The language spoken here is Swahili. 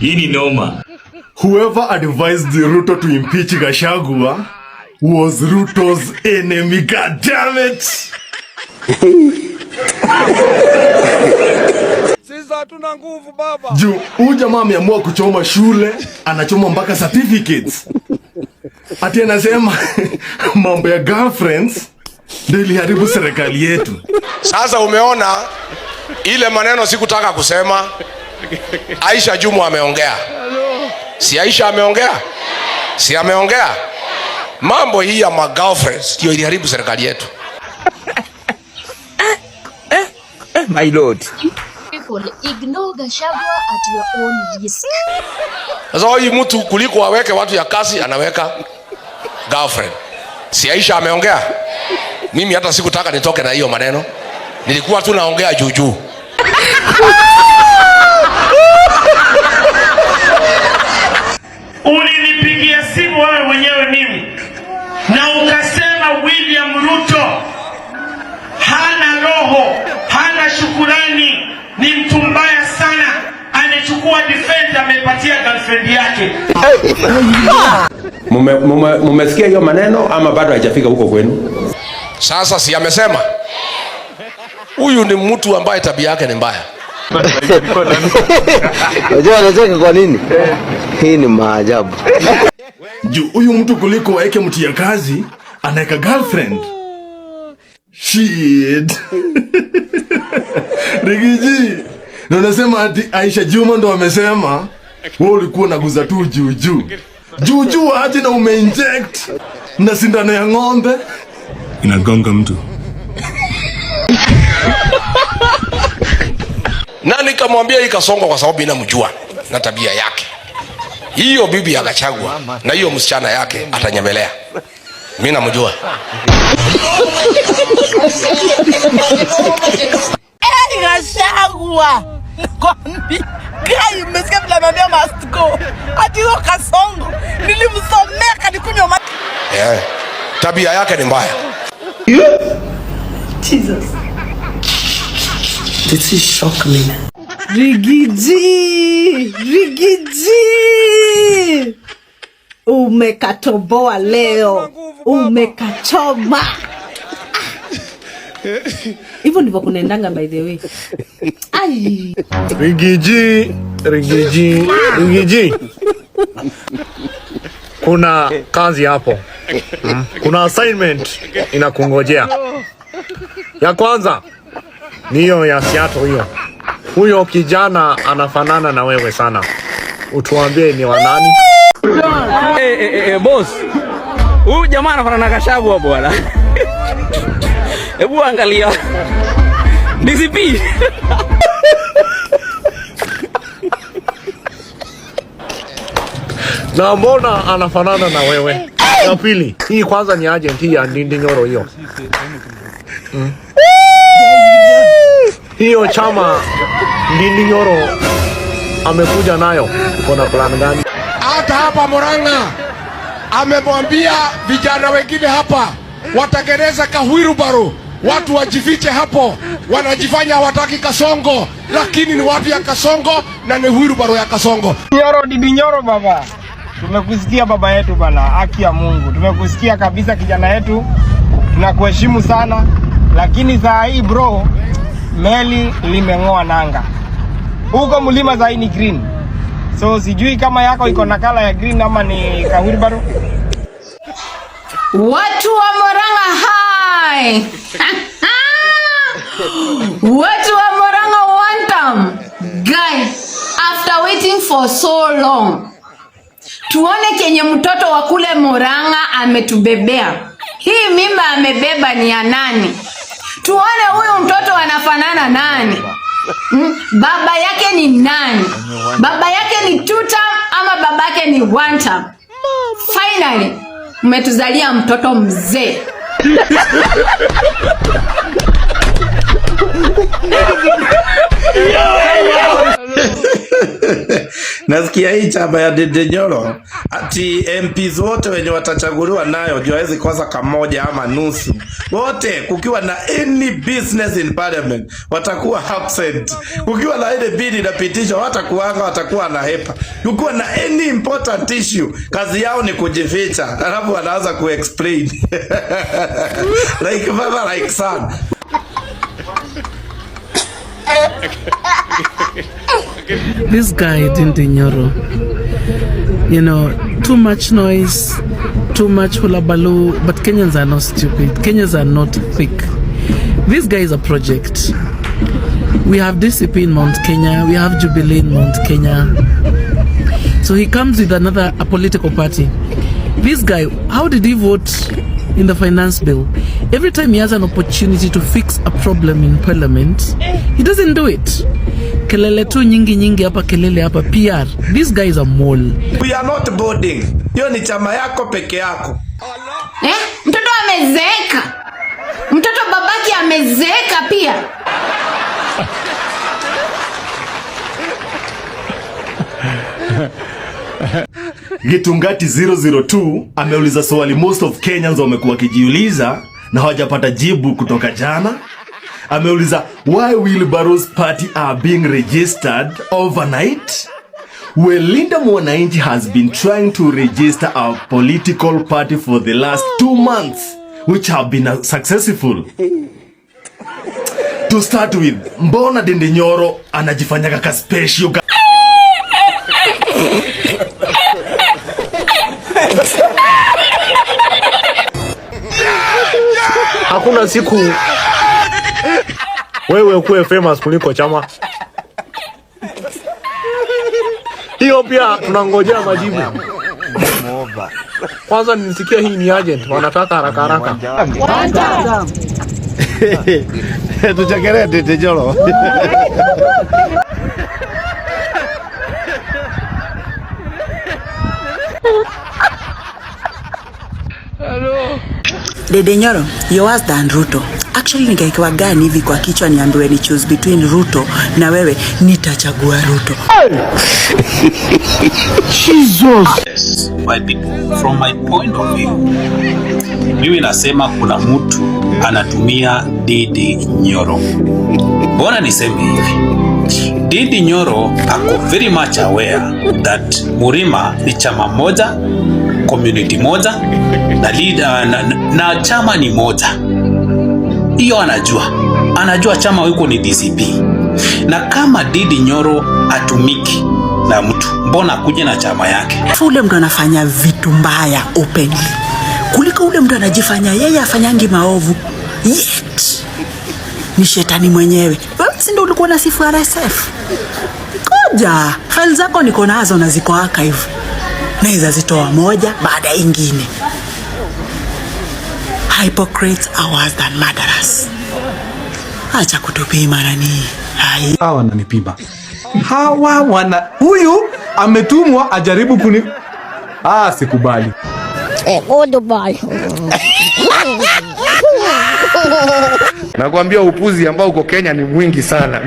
Hii ni noma. Whoever advised Ruto to impeach Gachagua was Ruto's enemy. God damn it! Sisi hatuna nguvu baba. Juu huyu jamaa ameamua kuchoma shule, anachoma mpaka certificates. Ati anasema mambo ya girlfriends ndio iliharibu serikali yetu. Sasa umeona ile maneno sikutaka kusema. Aisha Jumwa ameongea. Si Aisha ameongea? Si ameongea? Mambo hii ya girlfriends ndio iliharibu serikali yetu. My lord. People ignore Gachagua at your own risk. Sasa huyu mtu kuliko aweke watu ya kasi anaweka girlfriend. Si Aisha ameongea? Mimi hata sikutaka nitoke na hiyo maneno. Nilikuwa tu naongea juu. Ulinipigia simu wewe mwenyewe mimi na ukasema William Ruto hana roho, hana shukrani, ni mtu mbaya sana, anachukua defend amepatia girlfriend yake. Mumesikia hiyo maneno ama bado haijafika huko kwenu? Sasa si amesema huyu ni mtu ambaye tabia yake ni mbaya. Unajua anacheka kwa nini? Hii ni maajabu. Juu huyu mtu kuliko waeke mtu ya kazi anaweka girlfriend. Shit. Rigiji. Na unasema ati Aisha Jumwa ndo amesema wewe ulikuwa unaguza tu juu aje na umeinject na sindano ya ng'ombe inagonga mtu. Nani kamwambia ikasonga kwa sababu inamjua na tabia yake. Hiyo bibi ya Gachagua na hiyo msichana yake atanyemelea. Mimi namjua. Gachagua. Kwani kai mmesikia vile anambia must go. Ati huyo Kasongo nilimsomea kanikunywa maji. Tabia yake ni mbaya. Jesus. This is shock me. Rigiji. Umekatoboa leo. Umekachoma. Hivyo ndivyo kunaendanga by the way. Ai. Rigiji. Kuna kazi hapo. Kuna assignment inakungojea. Ya kwanza ni hiyo ya Seattle hiyo. Huyo kijana anafanana na wewe sana. Utuambie ni wa nani? Boss. Huyu jamaa anafanana na Gachagua bwana. Hebu angalia. DCP. Na mbona anafanana na wewe? Ya pili, hii kwanza ni agent ya Ndindi Nyoro hiyo. Hiyo chama Ndindi Nyoro amekuja nayo, kuna plan gani? Hata hapa Murang'a amemwambia vijana wengine hapa watengeneza kahuirubaro, watu wajifiche hapo, wanajifanya hawataki Kasongo, lakini ni watu ya Kasongo na ni huirubaro ya Kasongo. Ndindi Nyoro baba. Tumekusikia baba yetu bana, haki ya Mungu. Tumekusikia kabisa kijana yetu. Tunakuheshimu sana, lakini saa hii bro, meli limeng'oa nanga. Huko mlima za ni green. So sijui kama yako iko na kala ya green ama ni kawilbaro. Watu wa Murang'a hai. Watu wa Murang'a wantam. Guys, after waiting for so long, tuone kenye mtoto wa kule Murang'a ametubebea. Hii mimba amebeba ni ya nani? Tuone huyu mtoto anafanana nani? Baba yake ni nani? Baba yake ni two-term ama baba yake ni one-term? Finally, mmetuzalia mtoto mzee. Nasikia hii chama ya Ndindi Nyoro ati MPs wote wenye watachaguliwa nayo juu hawezi kosa kamoja ama nusu. Wote kukiwa na any business in parliament watakuwa absent. Kukiwa na ile bill inapitishwa watakuwa na hepa. Kukiwa na any important issue kazi yao ni kujificha. Alafu wanaanza kuexplain. Like father like son. This guy Ndindi Nyoro, you know, too much noise, too much hula baloo, but Kenyans are not stupid. Kenyans are not quick. This guy is a project. We have DCP in Mount Kenya, we have Jubilee in Mount Kenya. So he comes with a political party. This guy, how did he vote in the finance bill? Every time he has an opportunity to fix a problem in parliament, he doesn't do it. Kelele tu nyingi hapa, kelele hapa, PR. This guy is a mole. We are not boarding. Hiyo ni chama yako peke yako. Mtoto amezeeka. Mtoto babaki amezeeka pia. Gitungati 002 ameuliza swali most of Kenyans wamekuwa kijiuliza na hawajapata jibu kutoka jana. Ameuliza why Wilbaro's party are being registered overnight? Well, Linda Mwananchi has been trying to register a political party for the last 2 months, which have been successful. To start with, mbona Ndindi Nyoro anajifanya kaka special? Hakuna siku wewe kuwe famous kuliko chama. Hiyo pia tunangojea majibu. Kwanza nisikia hii ni agent, wanataka haraka. Tuchekele Ndindi Nyoro. Ndindi Nyoro, you're worse than Ruto. Actually ningekuwa gani hivi kwa kichwa niambiwe ni choose between Ruto na wewe, nitachagua Ruto. Yes, my people, from my point of view, mimi nasema kuna mtu anatumia Ndindi Nyoro. Mbona niseme hivi? Ndindi Nyoro ako very much aware that Murima ni chama moja, community moja, na leader na chama ni moja. Hiyo anajua chama wiko ni DCP. Na kama Ndindi Nyoro atumiki na mtu, mbona kuja na chama yake? Ule mtu anafanya vitu mbaya openly kuliko ule mtu anajifanya yeye afanyangi maovu. Yet ni shetani mwenyewe. Wewe si ndio ulikuwa na sifu RSF? Koja, file zako niko nazo na ziko archive. Naweza zitoa moja baada ya nyingine. Hypocrites are worse than murderers. Acha kutupima nani. Hawa wananipima. Huyu ametumwa ajaribu kuni. Sikubali. Nakwambia upuzi ambao uko Kenya ni mwingi sana.